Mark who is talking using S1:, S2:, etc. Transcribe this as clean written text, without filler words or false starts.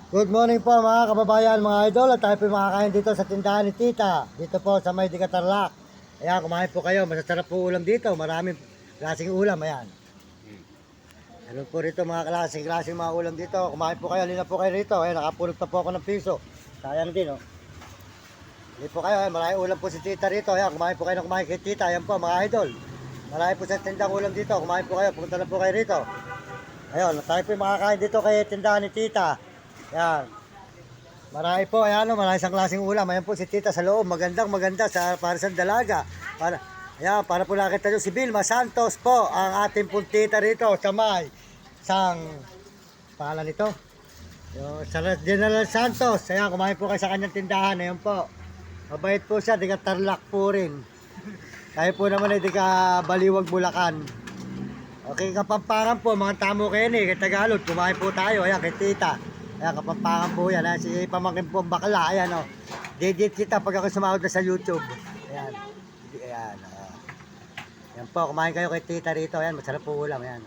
S1: Good morning po mga kababayan, mga idol. At tayo po makakain dito sa tindahan ni Tita. Dito po sa May Digatarlac. Ayan, kumain po kayo. Masasarap po ulam dito. Maraming klaseng ulam. Ayan. Ano po rito mga klaseng mga ulam dito. Kumain po kayo. Halina po kayo rito. Ayan, nakapulot pa po ako ng piso. Sayang din, oh. Hindi po kayo. Ayan, maraming ulam po si Tita rito. Ayan, kumain po kayo ng kumain kay Tita. Ayan po mga idol. Marami po sa tindang ulam dito. Kumain po kayo. Pumunta na po kayo rito. Ayun, tayo po makakain dito kay tindahan ni Tita. Ayan. Marami po, ayan, marami isang klaseng ulam. Ayan po si Tita sa loob, maganda para sa dalaga. Ayan, para po nakita nyo si Vilma Santos po, ang ating pong tita rito sa May. Pangalan nito? General Santos. Ayan, kumain po kayo sa kanyang tindahan. Ayan po. Mabait po siya, di ka Tarlac po rin. Tayo po naman ay di ka Baliwag, Bulacan. Okay, Kapampangan po, mga tamo kayo ni, kay Tagalog, kumain po tayo. Ayan, kay Tita. Ayan, Kapampangan po yan. Ayan, si pamangkin po bakla. Ayan, o. Digit kita pag ako sumahod na sa YouTube. Ayan. Ayan. Ayan po, kumain kayo kay Tita rito. Ayan, masarap po ulam. Ayan.